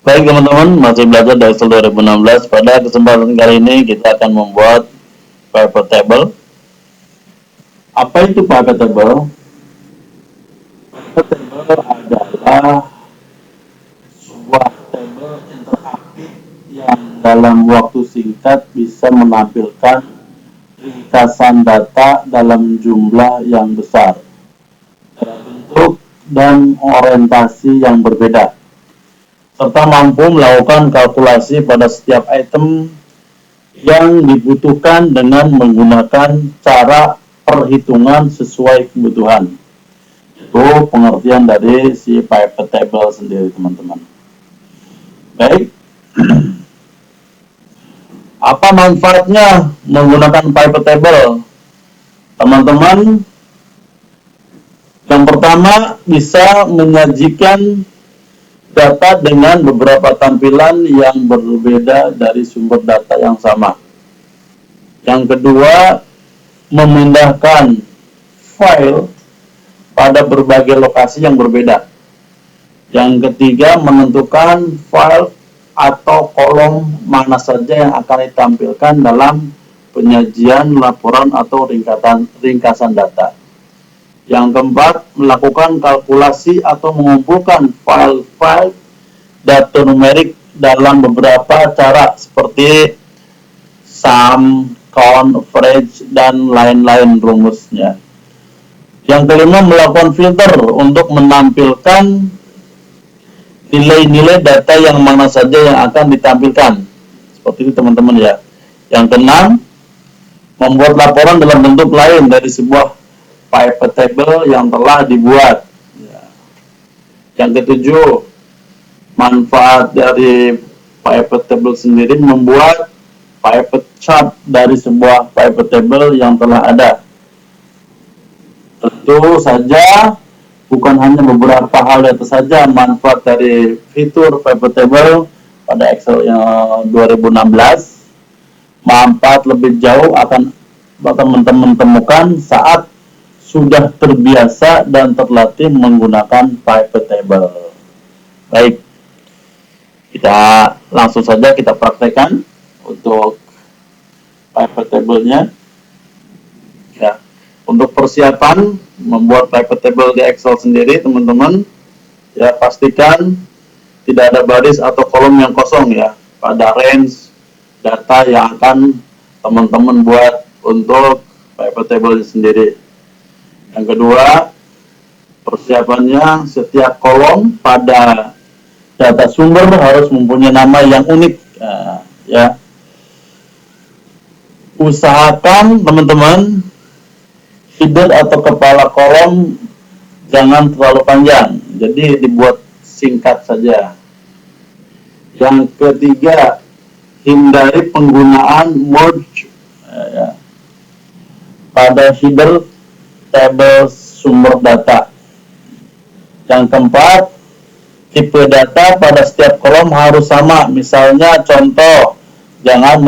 Baik teman-teman, masih belajar dari Excel 2016. Pada kesempatan kali ini kita akan membuat pivot table. Apa itu pivot table? Pivot table adalah sebuah table interaktif yang dalam waktu singkat bisa menampilkan ringkasan data dalam jumlah yang besar, bentuk dan orientasi yang berbeda, serta mampu melakukan kalkulasi pada setiap item yang dibutuhkan dengan menggunakan cara perhitungan sesuai kebutuhan. Itu pengertian dari si pivot table sendiri, teman-teman. Baik. Apa manfaatnya menggunakan pivot table? Teman-teman, yang pertama bisa menyajikan data dengan beberapa tampilan yang berbeda dari sumber data yang sama. Yang kedua, memindahkan file pada berbagai lokasi yang berbeda. Yang ketiga, menentukan file atau kolom mana saja yang akan ditampilkan dalam penyajian laporan atau ringkasan data. Yang keempat, melakukan kalkulasi atau mengumpulkan file-file data numerik dalam beberapa cara seperti sum, count, average, dan lain-lain rumusnya. Yang kelima, melakukan filter untuk menampilkan nilai-nilai data yang mana saja yang akan ditampilkan. Seperti itu teman-teman ya. Yang keenam, membuat laporan dalam bentuk lain dari sebuah pivot table yang telah dibuat. Yang ketujuh, manfaat dari pivot table sendiri membuat pivot chart dari sebuah pivot table yang telah ada. Tentu saja bukan hanya beberapa hal itu saja manfaat dari fitur pivot table pada Excel yang 2016. Manfaat lebih jauh akan teman-teman temukan saat sudah terbiasa dan terlatih menggunakan pivot table. Baik, kita langsung saja kita praktekkan untuk pivot table-nya. Ya, untuk persiapan membuat pivot table di Excel sendiri, teman-teman, ya pastikan tidak ada baris atau kolom yang kosong ya pada range data yang akan teman-teman buat untuk pivot table sendiri. Yang kedua, persiapannya setiap kolom pada data sumber harus mempunyai nama yang unik. Ya, usahakan teman-teman header atau kepala kolom jangan terlalu panjang, jadi dibuat singkat saja. Yang ketiga, hindari penggunaan merge pada header table sumber data. Yang keempat, tipe data pada setiap kolom harus sama. Misalnya contoh, jangan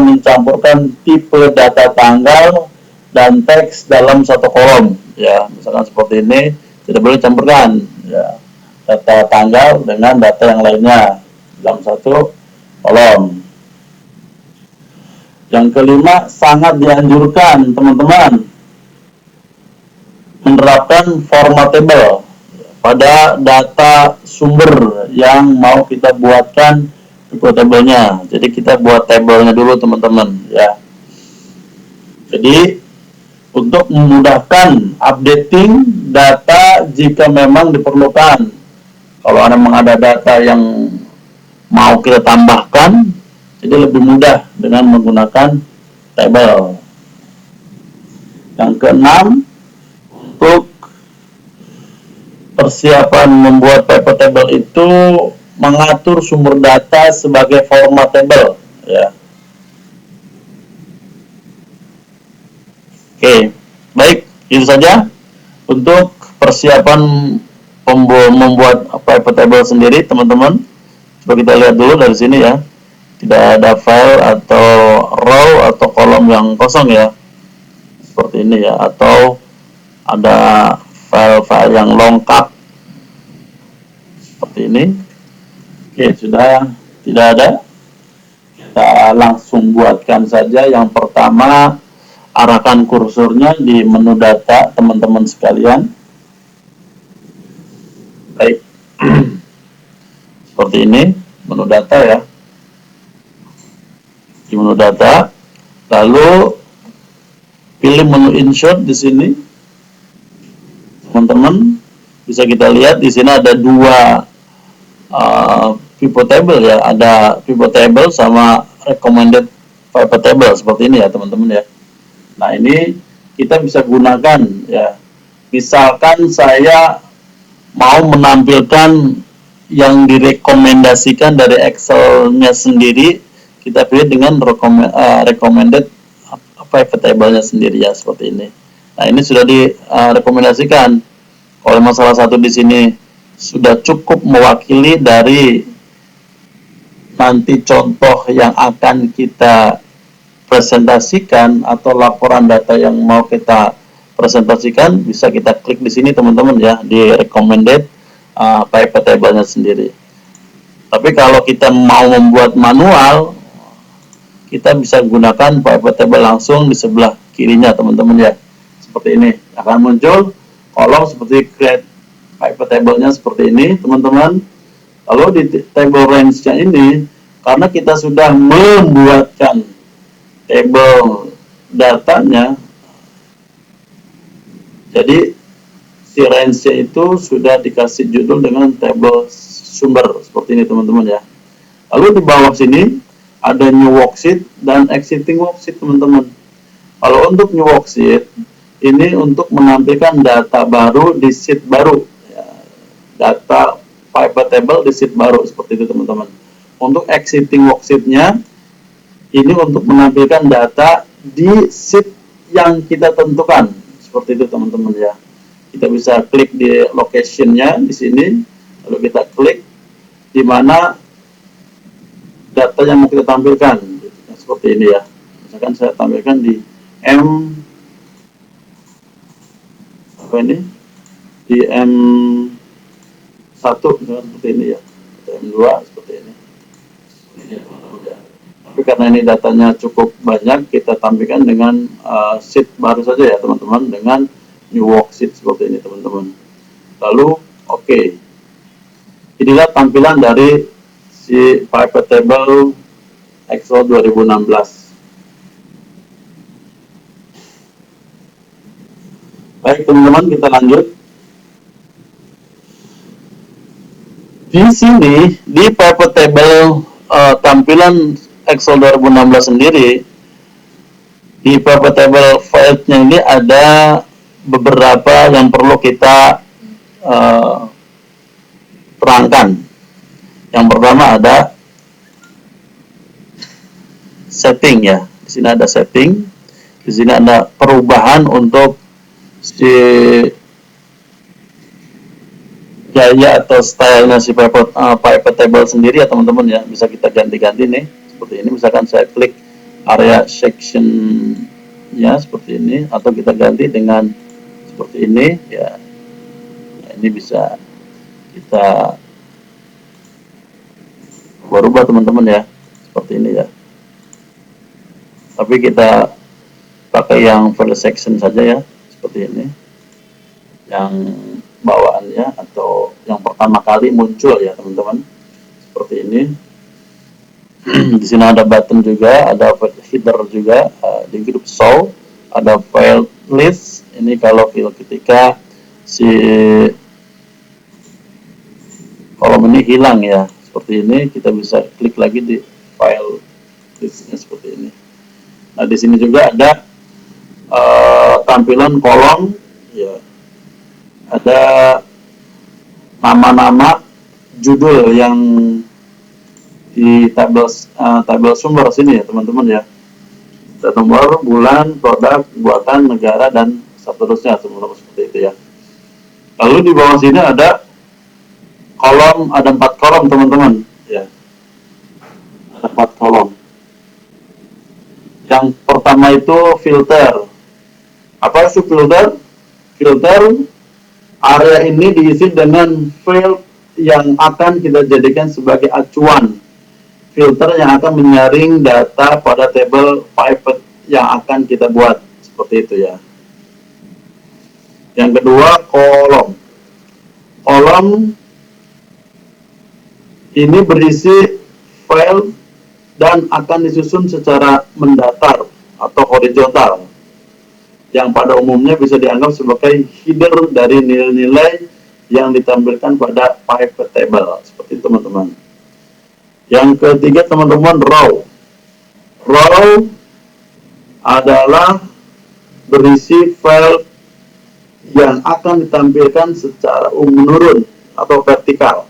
mencampurkan tipe data tanggal dan teks dalam satu kolom. Ya, misalkan seperti ini, tidak boleh campurkan ya, data tanggal dengan data yang lainnya dalam satu kolom. Yang kelima, sangat dianjurkan teman-teman menerapkan format table pada data sumber yang mau kita buatkan pivot table-nya. Jadi kita buat tabelnya dulu teman-teman ya. Jadi untuk memudahkan updating data jika memang diperlukan. Kalau memang ada data yang mau kita tambahkan, jadi lebih mudah dengan menggunakan table. Yang keenam, untuk persiapan membuat pivot table itu mengatur sumber data sebagai format table ya. Oke, baik, itu saja untuk persiapan membuat pivot table sendiri, teman-teman. Coba kita lihat dulu dari sini ya. Tidak ada file atau row atau kolom yang kosong ya. Seperti ini ya, atau ada file-file yang lengkap seperti ini. Oke, sudah tidak ada. Kita langsung buatkan saja. Yang pertama, arahkan kursornya di menu data teman-teman sekalian. Baik. Seperti ini, menu data ya. Di menu data, lalu pilih menu insert di sini. Teman-teman bisa kita lihat di sini ada dua pivot table ya, ada pivot table sama recommended pivot table seperti ini ya teman-teman ya. Nah ini kita bisa gunakan ya. Misalkan saya mau menampilkan yang direkomendasikan dari Excel-nya sendiri, kita pilih dengan recommended pivot table-nya sendiri ya seperti ini. Nah ini sudah direkomendasikan. Kalau masalah satu di sini sudah cukup mewakili dari nanti contoh yang akan kita presentasikan atau laporan data yang mau kita presentasikan, bisa kita klik di sini teman-teman ya, di recommended pivot table-nya sendiri. Tapi kalau kita mau membuat manual, kita bisa gunakan pivot table langsung di sebelah kirinya teman-teman ya. Seperti ini akan muncul kolom seperti create pivot table-nya seperti ini teman-teman. Lalu di table range-nya ini, karena kita sudah membuatkan table datanya, jadi si range-nya itu sudah dikasih judul dengan table sumber seperti ini teman-teman ya. Lalu di bawah sini ada new worksheet dan existing worksheet teman-teman. Kalau untuk new worksheet ini untuk menampilkan data baru di sheet baru ya, data pivot table di sheet baru seperti itu teman-teman. Untuk existing worksheet-nya ini untuk menampilkan data di sheet yang kita tentukan seperti itu teman-teman ya. Kita bisa klik di location-nya di sini, lalu kita klik di mana data yang mau kita tampilkan seperti ini ya. Misalkan saya tampilkan di di M1 seperti ini ya, atau M2 seperti ini. Tapi karena ini datanya cukup banyak, kita tampilkan dengan sheet baru saja ya teman-teman, dengan new worksheet seperti ini teman-teman. Lalu oke. Inilah tampilan dari si pivot table Excel 2016. Baik teman-teman, kita lanjut. Di sini di pivot table tampilan Excel 2016 sendiri, di pivot table file-nya ini ada beberapa yang perlu kita terangkan. Yang pertama ada setting ya. Di sini ada setting. Di sini ada perubahan untuk si gaya atau stylenya si pivot table sendiri ya teman-teman ya. Bisa kita ganti-ganti nih. Seperti ini, misalkan saya klik area section ya seperti ini, atau kita ganti dengan seperti ini ya. Nah, ini bisa kita berubah teman-teman ya, seperti ini ya. Tapi kita pakai yang file section saja ya, seperti ini, yang bawaannya atau yang pertama kali muncul ya teman-teman, seperti ini. Di sini ada button juga, ada header juga di grup show, ada file list. Ini kalau ketika si kolom ini hilang ya, seperti ini, kita bisa klik lagi di file listnya seperti ini. Nah di sini juga ada tampilan kolom ya, ada nama-nama judul yang di tabel sumber sini ya teman-teman ya. Data nomor, bulan, produk, buatan, negara, dan seterusnya teman-teman, seperti itu ya. Lalu di bawah sini ada kolom, ada 4 kolom teman-teman ya. Ada 4 kolom. Yang pertama itu filter. Apa itu filter? Filter area ini diisi dengan field yang akan kita jadikan sebagai acuan, filter yang akan menyaring data pada tabel pivot yang akan kita buat, seperti itu ya. Yang kedua, kolom. Kolom ini berisi file dan akan disusun secara mendatar atau horizontal, yang pada umumnya bisa dianggap sebagai header dari nilai-nilai yang ditampilkan pada pivot table, seperti itu teman-teman. Yang ketiga teman-teman, row. Row adalah berisi file yang akan ditampilkan secara menurun atau vertikal,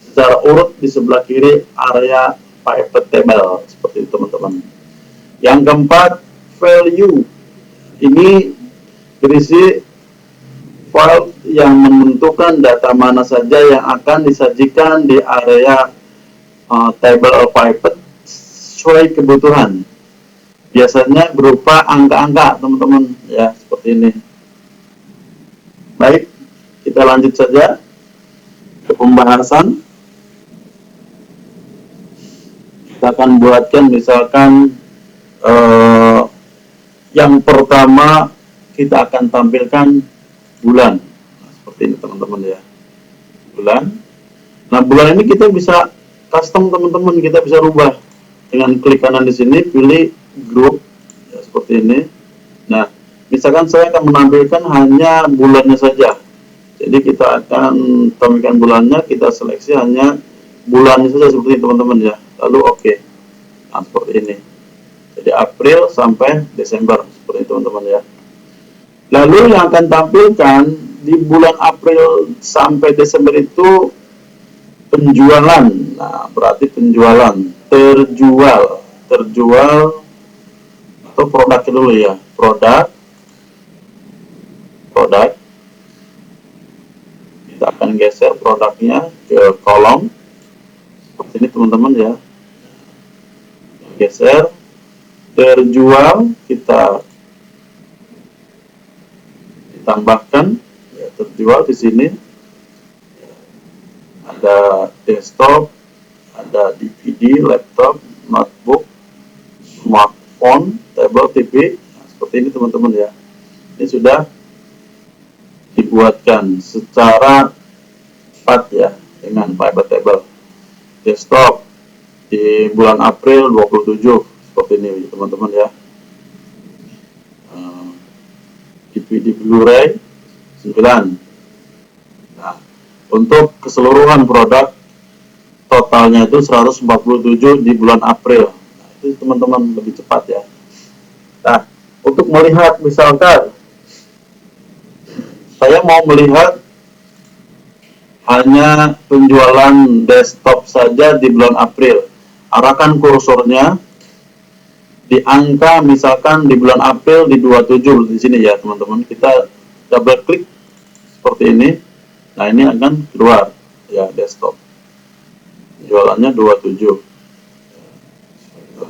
secara urut di sebelah kiri area pivot table, seperti itu teman-teman. Yang keempat, value. Ini berisi file yang menentukan data mana saja yang akan disajikan di area table pivot sesuai kebutuhan. Biasanya berupa angka-angka teman-teman ya, seperti ini. Baik, kita lanjut saja ke pembahasan. Kita akan buatkan misalkan yang pertama kita akan tampilkan bulan. Nah, seperti ini teman-teman ya. Bulan. Nah, bulan ini kita bisa custom teman-teman, kita bisa rubah dengan klik kanan di sini, pilih group ya, seperti ini. Nah, misalkan saya akan menampilkan hanya bulannya saja. Jadi kita akan tampilkan bulannya, kita seleksi hanya bulannya saja seperti ini teman-teman ya. Lalu oke. Nah, seperti ini. Jadi April sampai Desember, seperti itu teman-teman ya. Lalu yang akan tampilkan di bulan April sampai Desember itu penjualan. Nah, berarti penjualan, terjual atau produk dulu ya. Produk. Kita akan geser produknya ke kolom seperti ini teman-teman ya. Geser. Terjual kita ditambahkan ya, terjual di sini ada desktop, ada DVD, laptop, notebook, smartphone, tablet, TV. Nah, seperti ini teman-teman ya. Ini sudah dibuatkan secara cepat ya dengan pivot table. Desktop di bulan April 27 seperti ini teman-teman ya. DVD Blu-ray 9. Nah, untuk keseluruhan produk totalnya itu 147 di bulan April. Nah, itu teman-teman lebih cepat ya. Nah, untuk melihat misalkan saya mau melihat hanya penjualan desktop saja di bulan April. Arahkan kursornya di angka misalkan di bulan April di 27 di sini ya teman-teman. Kita double klik seperti ini. Nah, ini akan keluar ya desktop. Jualannya 27.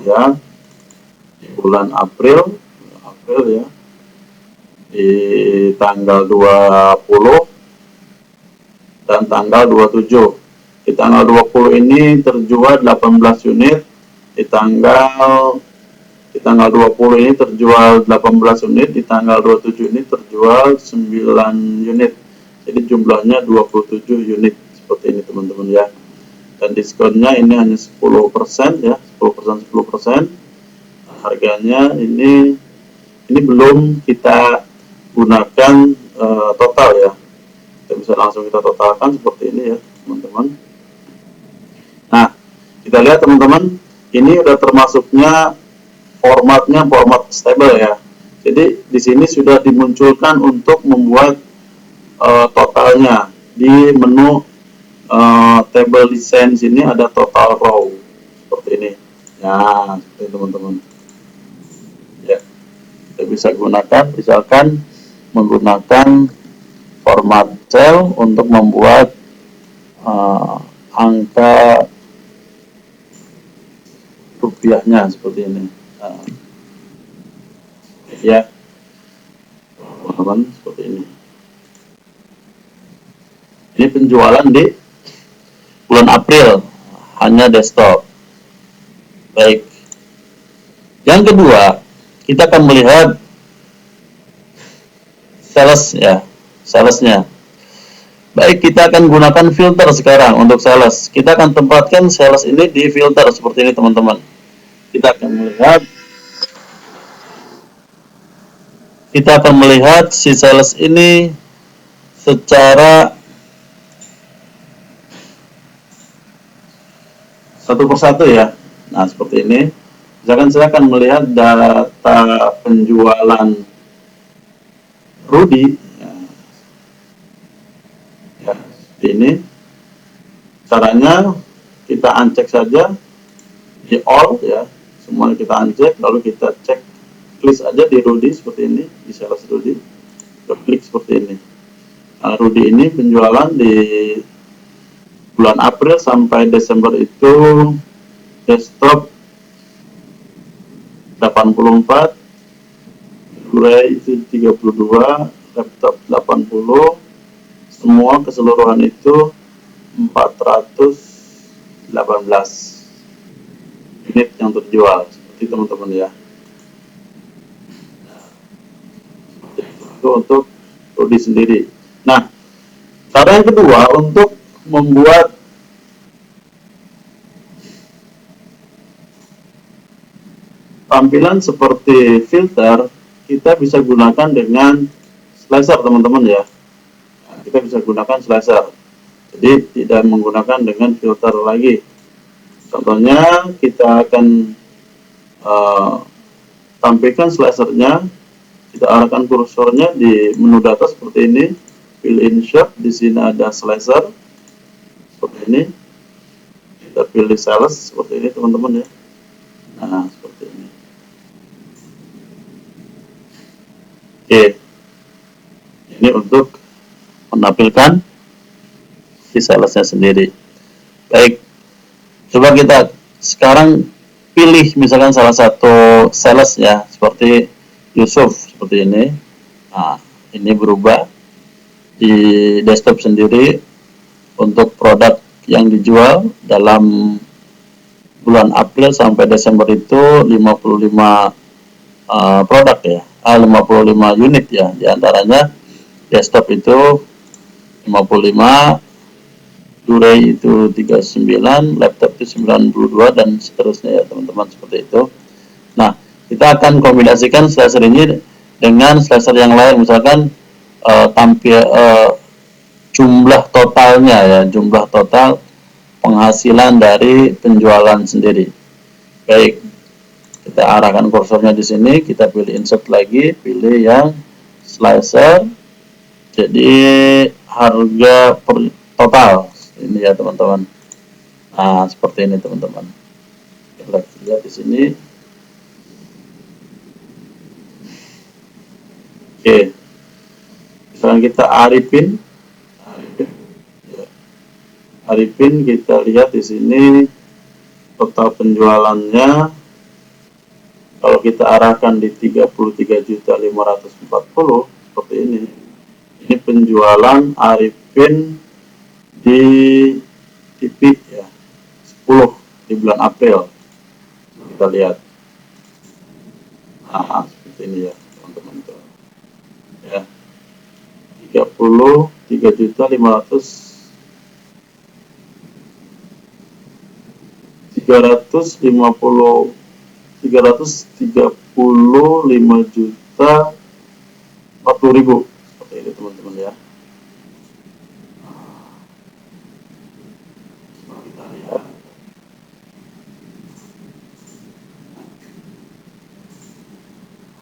Ya. Di bulan April ya. Di tanggal 20 dan tanggal 27. Di tanggal 20 ini terjual 18 unit. Di tanggal 20 ini terjual 18 unit, di tanggal 27 ini terjual 9 unit. Jadi jumlahnya 27 unit seperti ini teman-teman ya. Dan diskonnya ini hanya 10% ya, 10%. Harganya ini belum kita gunakan total ya. Kita bisa langsung kita totalkan seperti ini ya, teman-teman. Nah, kita lihat teman-teman, ini udah termasuknya formatnya format stable ya. Jadi di sini sudah dimunculkan untuk membuat totalnya di menu table design. Sini ada total row seperti ini. Nah, seperti teman-teman. Ya, kita bisa gunakan, misalkan menggunakan format cell untuk membuat angka rupiahnya seperti ini. Ya teman-teman, seperti ini penjualan di bulan April hanya desktop. Baik. Yang kedua, kita akan melihat sales ya, salesnya. Baik, kita akan gunakan filter sekarang untuk sales. Kita akan tempatkan sales ini di filter seperti ini teman-teman. Kita akan melihat si sales ini secara satu persatu ya. Nah, seperti ini. Misalkan saya akan melihat data penjualan Rudy. Ya, seperti ini. Caranya kita uncek saja di all ya. Semuanya kita uncek, lalu kita cek klik aja di Rudy seperti ini, di sales Rudy. Kita klik seperti ini. Nah, Rudy ini penjualan di bulan April sampai Desember itu desktop 84, Blu-ray itu 32, laptop 80, semua keseluruhan itu 418 unit yang terjual, seperti teman-teman ya. Itu untuk Rudy sendiri. Nah, cara yang kedua untuk membuat tampilan seperti filter, kita bisa gunakan dengan slicer teman-teman ya. Nah, kita bisa gunakan slicer, jadi tidak menggunakan dengan filter lagi. Contohnya kita akan tampilkan slicernya, kita arahkan kursornya di menu data seperti ini, fill insert, di sini ada slicer seperti ini, kita pilih sales seperti ini teman-teman ya. Nah, seperti ini. Oke, ini untuk menampilkan si salesnya sendiri. Baik, coba kita sekarang pilih misalkan salah satu sales ya, seperti Yusuf seperti ini. Nah, ini berubah di desktop sendiri untuk produk yang dijual dalam bulan April sampai Desember itu 55 produk ya. 55 unit ya, diantaranya desktop itu 55, Blu-ray itu 39, laptop itu 92 dan seterusnya ya teman-teman, seperti itu. Nah, kita akan kombinasikan slicer ini dengan slicer yang lain, misalkan jumlah totalnya ya, jumlah total penghasilan dari penjualan sendiri. Baik, kita arahkan kursornya di sini, kita pilih insert lagi, pilih yang slicer, jadi harga per total ini ya teman-teman. Nah, seperti ini teman-teman. Kita lihat di sini. Oke, sekarang kita Arifin, kita lihat di sini total penjualannya. Kalau kita arahkan di 33.540 seperti ini. Ini penjualan Arifin di TV ya, 10 di bulan April. Kita lihat. Nah, seperti ini ya, teman-teman. Ya. 335.000 seperti ini teman-teman ya. Kita lihat.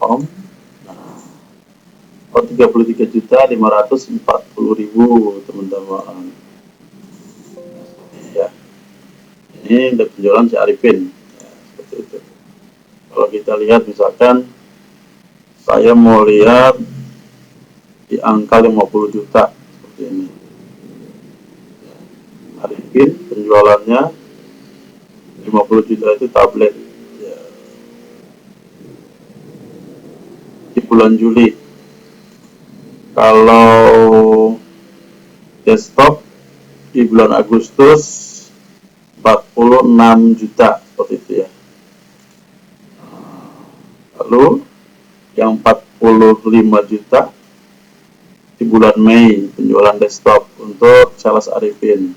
Home. Nah, 33.540.000 teman-teman. Ya. Ini untuk penjualan si Arifin ya, seperti itu. Kalau kita lihat misalkan saya mau lihat di angka 50 juta seperti ini. Arifin penjualannya 50 juta itu tablet ya. Di bulan Juli. Kalau desktop di bulan Agustus 46 juta seperti itu ya. Lalu yang 45 juta di bulan Mei penjualan desktop untuk Charles Arifin.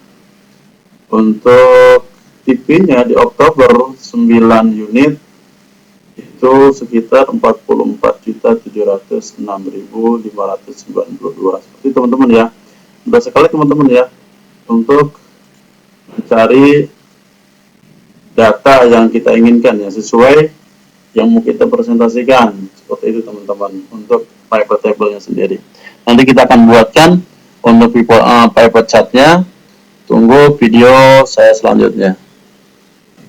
Untuk TV-nya di Oktober 9 unit itu sekitar 44.706.592. Seperti teman-teman ya. Mudah sekali teman-teman ya untuk mencari data yang kita inginkan ya sesuai yang mau kita presentasikan. Seperti itu teman-teman untuk pivot table-nya sendiri. Nanti kita akan buatkan untuk pivot chart-nya. Tunggu video saya selanjutnya.